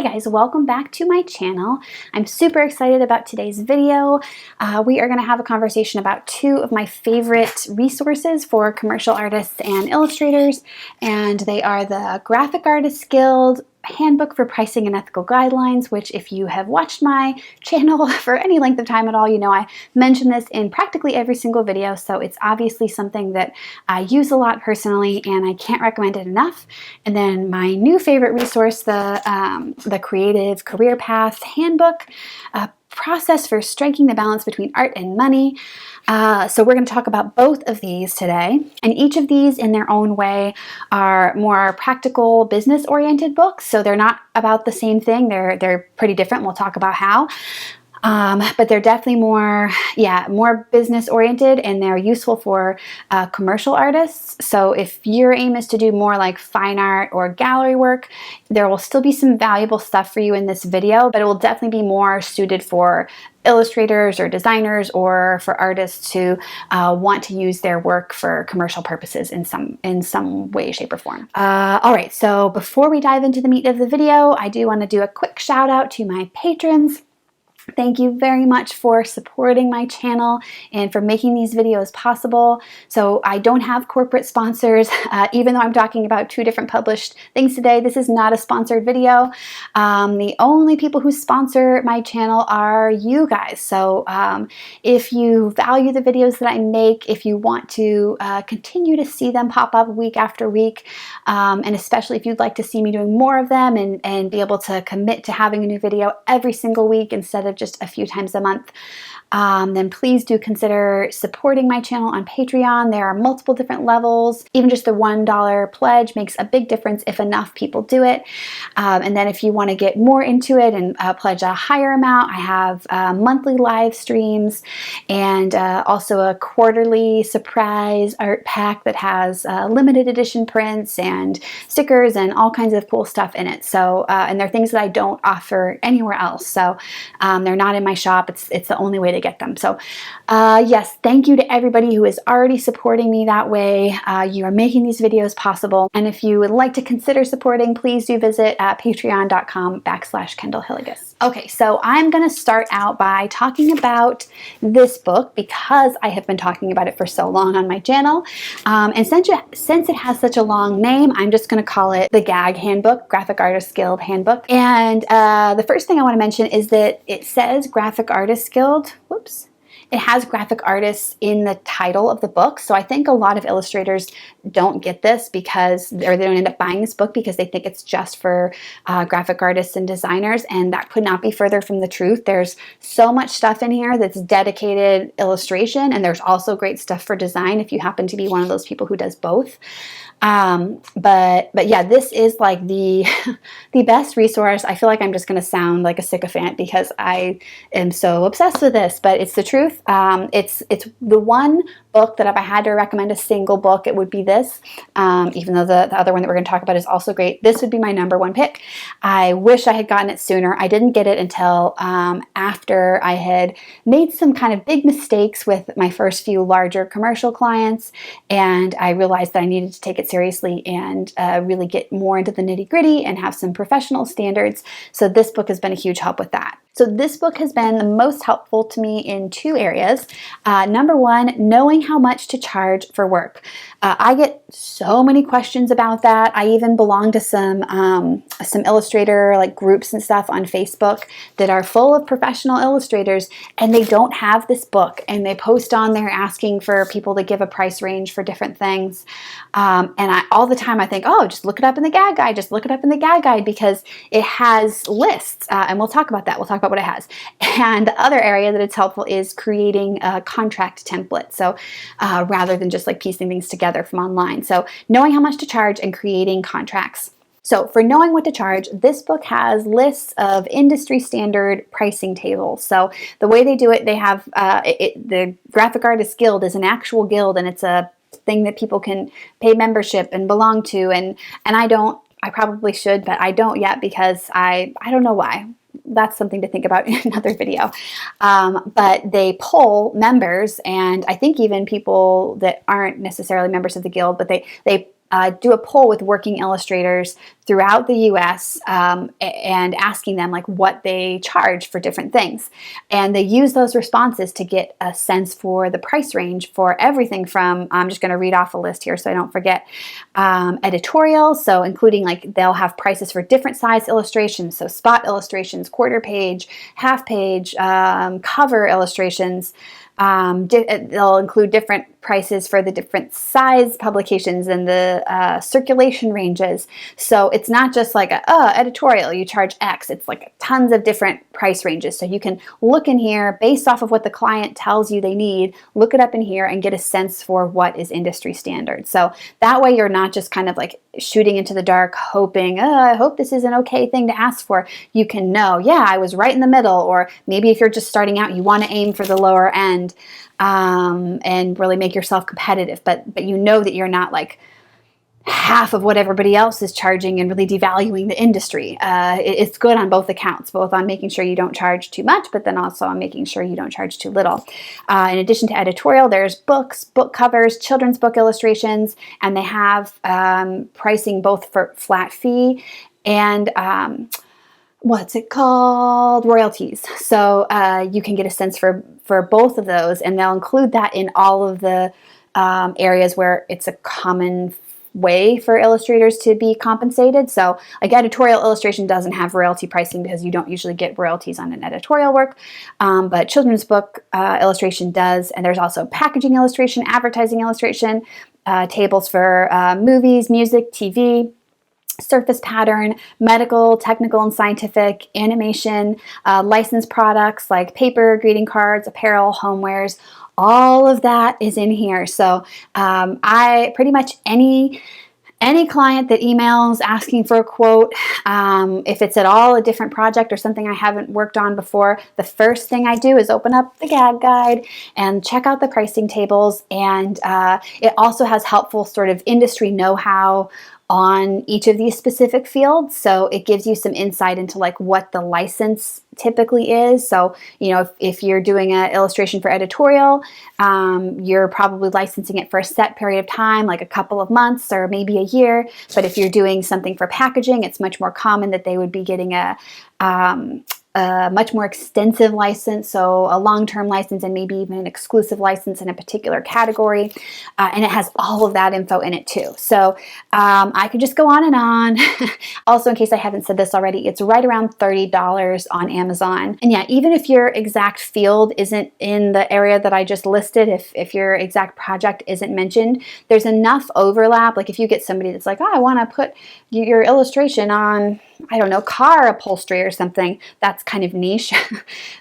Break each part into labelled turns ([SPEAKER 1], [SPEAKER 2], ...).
[SPEAKER 1] Hey guys, welcome back to my channel. I'm super excited about today's video. We are going to have a conversation about two of my favorite resources for commercial artists and illustrators, and they are the Graphic Artists Guild Handbook for Pricing and Ethical Guidelines, which if you have watched my channel for any length of time at all, you know I mention this in practically every single video, so it's obviously something that I use a lot personally and I can't recommend it enough. And then my new favorite resource, the Creative Career Path Handbook, process for striking the balance between art and money. So we're going to talk about both of these today, and each of these in their own way are more practical, business-oriented books, so they're not about the same thing. They're pretty different. We'll talk about how. But they're definitely more business oriented, and they're useful for commercial artists. So if your aim is to do more like fine art or gallery work, there will still be some valuable stuff for you in this video, but it will definitely be more suited for illustrators or designers, or for artists who want to use their work for commercial purposes in some way, shape, or form. All right, so before we dive into the meat of the video, I do want to do a quick shout out to my patrons. Thank you very much for supporting my channel and for making these videos possible. So I don't have corporate sponsors, even though I'm talking about two different published things today. This is not a sponsored video. The only people who sponsor my channel are you guys. So if you value the videos that I make, if you want to continue to see them pop up week after week, and especially if you'd like to see me doing more of them and be able to commit to having a new video every single week instead of just a few times a month, then please do consider supporting my channel on Patreon. There are multiple different levels. Even just the $1 pledge makes a big difference if enough people do it. And then if you want to get more into it and pledge a higher amount, I have monthly live streams and also a quarterly surprise art pack that has limited edition prints and stickers and all kinds of cool stuff in it. So, and they're things that I don't offer anywhere else. So they're not in my shop. It's the only way to get them. So yes, thank you to everybody who is already supporting me that way. You are making these videos possible. And if you would like to consider supporting, please do visit patreon.com/Kendyll Hillegas. Okay, so I'm going to start out by talking about this book because I have been talking about it for so long on my channel. And since it has such a long name, I'm just going to call it the GAG Handbook, Graphic Artists Guild Handbook. And the first thing I want to mention is that it says Graphic Artists Guild. Whoops. It has graphic artists in the title of the book, so I think a lot of illustrators don't get this because, or they don't end up buying this book because they think it's just for graphic artists and designers, and that could not be further from the truth. There's so much stuff in here that's dedicated illustration, and there's also great stuff for design if you happen to be one of those people who does both. But yeah, this is like the best resource. I feel like I'm just going to sound like a sycophant because I am so obsessed with this, but it's the truth. It's the one book that if I had to recommend a single book, it would be this. Even though the other one that we're going to talk about is also great, this would be my #1 pick. I wish I had gotten it sooner. I didn't get it until after I had made some kind of big mistakes with my first few larger commercial clients, and I realized that I needed to take it seriously and really get more into the nitty-gritty and have some professional standards. So this book has been a huge help with that. So this book has been the most helpful to me in two areas. #1, knowing how much to charge for work. I get so many questions about that. I even belong to some illustrator like groups and stuff on Facebook that are full of professional illustrators, and they don't have this book, and they post on there asking for people to give a price range for different things. And all the time I think, oh, just look it up in the GAG guide, just look it up in the GAG guide, because it has lists, and we'll talk about that. We'll talk about what it has. And the other area that it's helpful is creating a contract template. So rather than just like piecing things together from online. So knowing how much to charge and creating contracts. So for knowing what to charge, this book has lists of industry standard pricing tables. So the way they do it, they have the Graphic Artists Guild is an actual guild, and it's a thing that people can pay membership and belong to. And I probably should, but I don't yet because I don't know why. That's something to think about in another video. But they poll members, and I think even people that aren't necessarily members of the guild, but they do a poll with working illustrators throughout the US and asking them like what they charge for different things. And they use those responses to get a sense for the price range for everything from, I'm just going to read off a list here so I don't forget, editorial, so including like they'll have prices for different size illustrations, so spot illustrations, quarter page, half page, cover illustrations. They'll include different prices for the different size publications and the circulation ranges. So it's not just like editorial, you charge X. It's like tons of different price ranges. So you can look in here based off of what the client tells you they need, look it up in here and get a sense for what is industry standard. So that way you're not just kind of like shooting into the dark hoping, I hope this is an okay thing to ask for. You can know, yeah, I was right in the middle. Or maybe if you're just starting out, you want to aim for the lower end and really make yourself competitive. But you know that you're not like half of what everybody else is charging and really devaluing the industry. It's good on both accounts, both on making sure you don't charge too much, but then also on making sure you don't charge too little. In addition to editorial, there's books, book covers, children's book illustrations, and they have pricing both for flat fee and what's it called? Royalties. So you can get a sense for both of those, and they'll include that in all of the areas where it's a common way for illustrators to be compensated. So like editorial illustration doesn't have royalty pricing because you don't usually get royalties on an editorial work, but children's book illustration does. And there's also packaging illustration, advertising illustration, tables for movies, music, TV, surface pattern, medical, technical, and scientific, animation, licensed products like paper, greeting cards, apparel, homewares. All of that is in here. So I pretty much any client that emails asking for a quote, if it's at all a different project or something I haven't worked on before, the first thing I do is open up the gag guide and check out the pricing tables. And it also has helpful sort of industry know-how on each of these specific fields. So it gives you some insight into like what the license typically is. So, you know, if you're doing an illustration for editorial, you're probably licensing it for a set period of time, like a couple of months or maybe a year. But if you're doing something for packaging, it's much more common that they would be getting a much more extensive license, so a long-term license and maybe even an exclusive license in a particular category. And it has all of that info in it too. So I could just go on and on. Also, in case I haven't said this already, it's right around $30 on Amazon. And yeah, even if your exact field isn't in the area that I just listed, if your exact project isn't mentioned, there's enough overlap. Like if you get somebody that's like, oh, I want to put your illustration on, I don't know, car upholstery or something, that's kind of niche.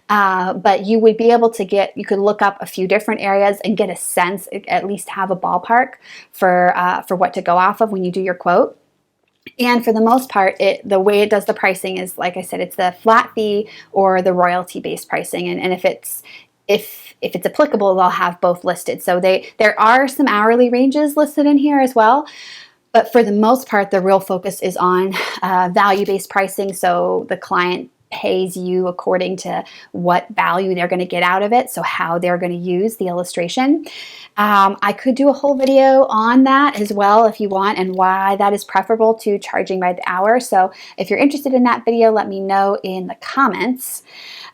[SPEAKER 1] But you would be able to you could look up a few different areas and get a sense, at least have a ballpark for what to go off of when you do your quote. And for the most part, the way it does the pricing is, like I said, it's the flat fee or the royalty-based pricing. And if it's applicable, they'll have both listed. So there are some hourly ranges listed in here as well. But for the most part, the real focus is on value-based pricing. So the client pays you according to what value they're going to get out of it, so how they're going to use the illustration. I could do a whole video on that as well if you want, and why that is preferable to charging by the hour. So if you're interested in that video, let me know in the comments.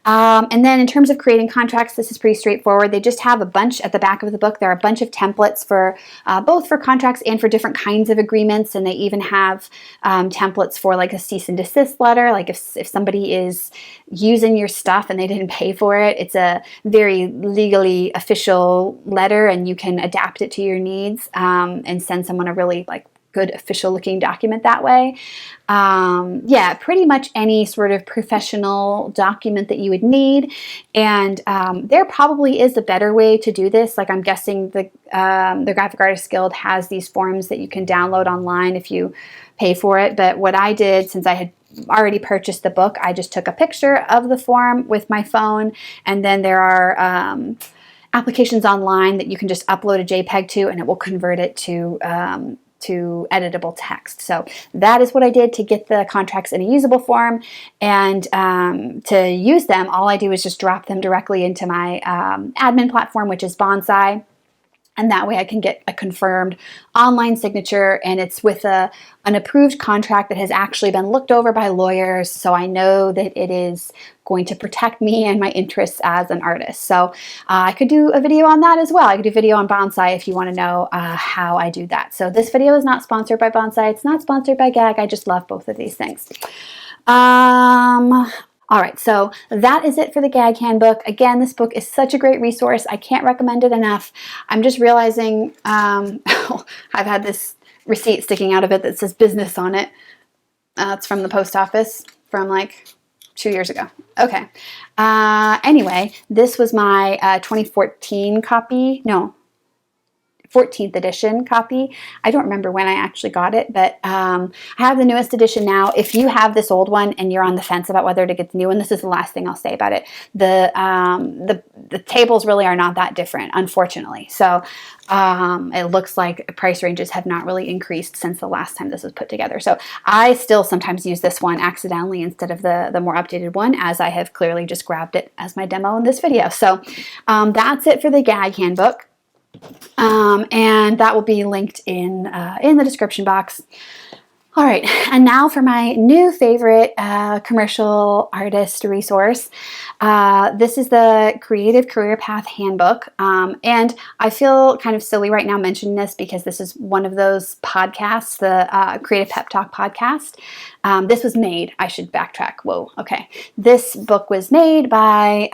[SPEAKER 1] And then in terms of creating contracts, this is pretty straightforward. They just have a bunch at the back of the book. There are a bunch of templates for both for contracts and for different kinds of agreements. And they even have templates for like a cease and desist letter. Like if somebody is using your stuff and they didn't pay for it, it's a very legally official letter, and you can adapt it to your needs and send someone a really like good official looking document that way. Yeah, pretty much any sort of professional document that you would need. And there probably is a better way to do this. Like I'm guessing the Graphic Artists Guild has these forms that you can download online if you pay for it. But what I did, since I had already purchased the book, I just took a picture of the form with my phone, and then there are applications online that you can just upload a JPEG to, and it will convert it to editable text. So that is what I did to get the contracts in a usable form. And to use them, all I do is just drop them directly into my admin platform, which is Bonsai. And that way I can get a confirmed online signature, and it's with an approved contract that has actually been looked over by lawyers, so I know that it is going to protect me and my interests as an artist. So I could do a video on that as well. I could do a video on bonsai if you want to know how I do that. So this video is not sponsored by bonsai. It's not sponsored by gag. I just love both of these things. All right, so that is it for the gag handbook. Again, this book is such a great resource. I can't recommend it enough. I'm just realizing I've had this receipt sticking out of it that says business on it. It's from the post office from like 2 years ago. Okay. Anyway, this was my 2014 copy. No, 14th edition copy. I don't remember when I actually got it, but I have the newest edition now. If you have this old one and you're on the fence about whether to get the new one, this is the last thing I'll say about it. The tables really are not that different, unfortunately. So it looks like price ranges have not really increased since the last time this was put together. So I still sometimes use this one accidentally instead of the more updated one, as I have clearly just grabbed it as my demo in this video. So that's it for the gag handbook. And that will be linked in the description box. All right, and now for my new favorite commercial artist resource. This is the Creative Career Path Handbook, and I feel kind of silly right now mentioning this because this is one of those podcasts, the Creative Pep Talk podcast. This was made, I should backtrack, whoa, okay. This book was made by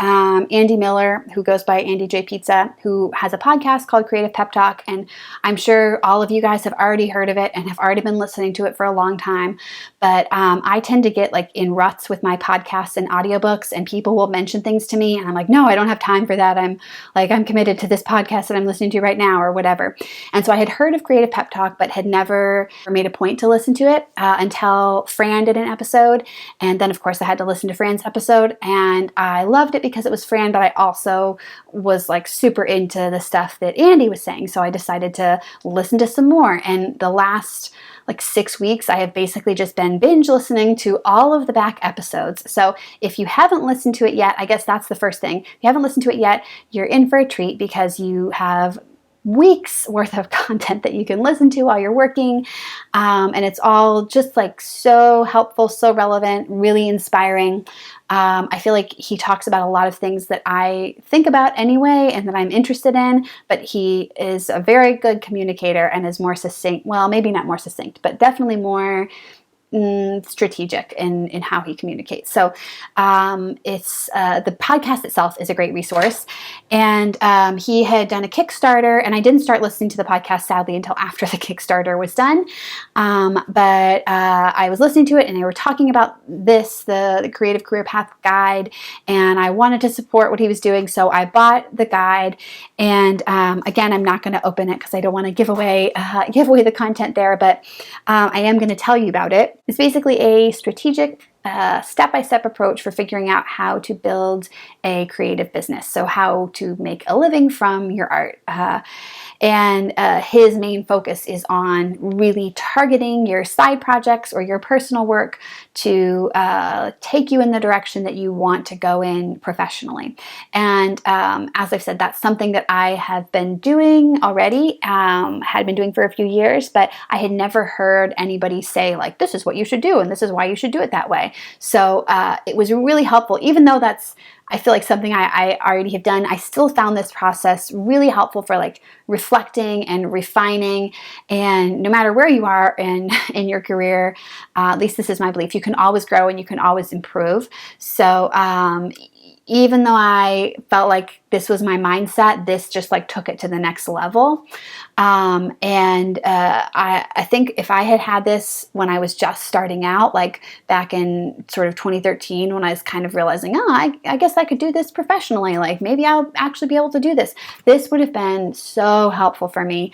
[SPEAKER 1] Andy Miller, who goes by Andy J. Pizza, who has a podcast called Creative Pep Talk, and I'm sure all of you guys have already heard of it and have already been listening to it for a long time, but I tend to get like in ruts with my podcasts and audiobooks, and people will mention things to me, and I'm like, no, I don't have time for that. I'm committed to this podcast that I'm listening to right now, or whatever. And so I had heard of Creative Pep Talk, but had never made a point to listen to it until Fran did an episode, and then of course I had to listen to Fran's episode, and I loved it because it was Fran, but I also was like super into the stuff that Andy was saying, so I decided to listen to some more. And the last like 6 weeks, I have basically just been binge listening to all of the back episodes. So if you haven't listened to it yet, I guess that's the first thing. If you haven't listened to it yet, you're in for a treat because you have weeks worth of content that you can listen to while you're working, and it's all just like so helpful, so relevant, really inspiring. I feel like he talks about a lot of things that I think about anyway and that I'm interested in, but he is a very good communicator and is more succinct, well, maybe not more succinct, but definitely more strategic in how he communicates. So it's the podcast itself is a great resource, and he had done a Kickstarter, and I didn't start listening to the podcast sadly until after the Kickstarter was done, but I was listening to it, and they were talking about this, the Creative Career Path Guide, and I wanted to support what he was doing, so I bought the guide. And again, I'm not going to open it because I don't want to give away the content there, but I am going to tell you about it. It's basically a strategic step-by-step approach for figuring out how to build a creative business. So how to make a living from your art. And his main focus is on really targeting your side projects or your personal work to take you in the direction that you want to go in professionally. And as I've said, that's something that I have been doing already, had been doing for a few years, but I had never heard anybody say like, this is what you should do and this is why you should do it that way. So it was really helpful, even though that's, I feel like something I already have done. I still found this process really helpful for like reflecting and refining. And no matter where you are in your career, at least this is my belief, you can always grow and you can always improve. So even though I felt like this was my mindset, this just like took it to the next level. I think if I had this when I was just starting out, like back in sort of 2013, when I was kind of realizing, oh, I guess I could do this professionally. Like maybe I'll actually be able to do this. This would have been so helpful for me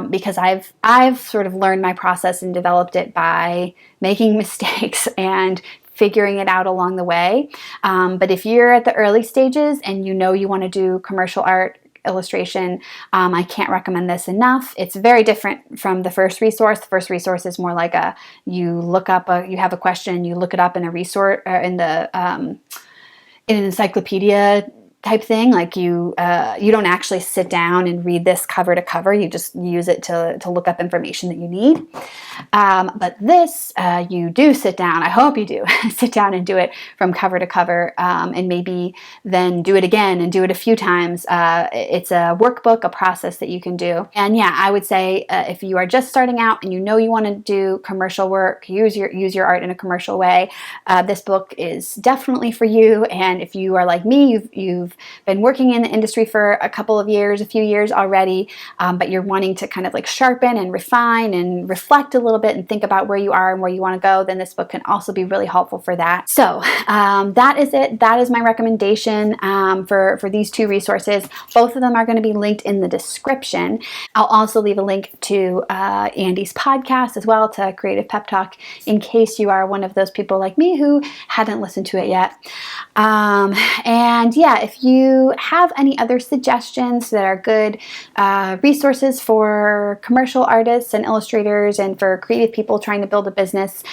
[SPEAKER 1] because I've sort of learned my process and developed it by making mistakes and figuring it out along the way. But if you're at the early stages and you know you want to do commercial art, illustration, I can't recommend this enough. It's very different from the first resource. The first resource is more like you look up, you have a question, you look it up in a resource, in an encyclopedia type thing. Like you don't actually sit down and read this cover to cover. You just use it to look up information that you need. But this, you do sit down. I hope you do sit down and do it from cover to cover, and maybe then do it again and do it a few times. It's a workbook, a process that you can do. And yeah, I would say if you are just starting out and you know you want to do commercial work, use your art in a commercial way, this book is definitely for you. And if you are like me, you've been working in the industry for a few years already, but you're wanting to kind of like sharpen and refine and reflect a little bit and think about where you are and where you want to go, then this book can also be really helpful for that. So that is it. That is my recommendation for these two resources. Both of them are going to be linked in the description. I'll also leave a link to Andy's podcast as well, to Creative Pep Talk, in case you are one of those people like me who hadn't listened to it yet. And yeah, if you have any other suggestions that are good resources for commercial artists and illustrators and for creative people trying to build a business,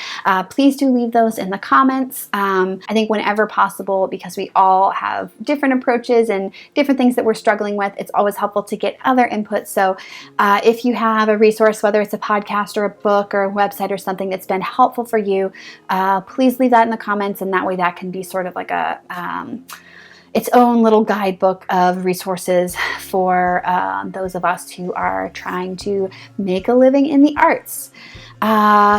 [SPEAKER 1] please do leave those in the comments. I think whenever possible, because we all have different approaches and different things that we're struggling with, it's always helpful to get other input. So if you have a resource, whether it's a podcast or a book or a website or something that's been helpful for you, please leave that in the comments, and that way that can be sort of like a its own little guidebook of resources for those of us who are trying to make a living in the arts.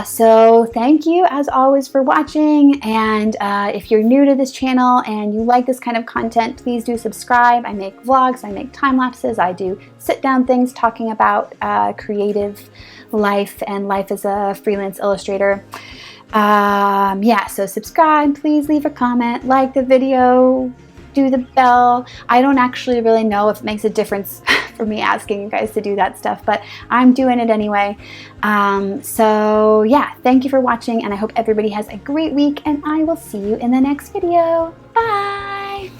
[SPEAKER 1] So thank you as always for watching, and if you're new to this channel and you like this kind of content, please do subscribe. I make vlogs, I make time lapses, I do sit down things talking about creative life and life as a freelance illustrator. Yeah, so subscribe, please leave a comment, like the video, do the bell. I don't actually really know if it makes a difference for me asking you guys to do that stuff, but I'm doing it anyway. So yeah, thank you for watching, and I hope everybody has a great week, and I will see you in the next video. Bye!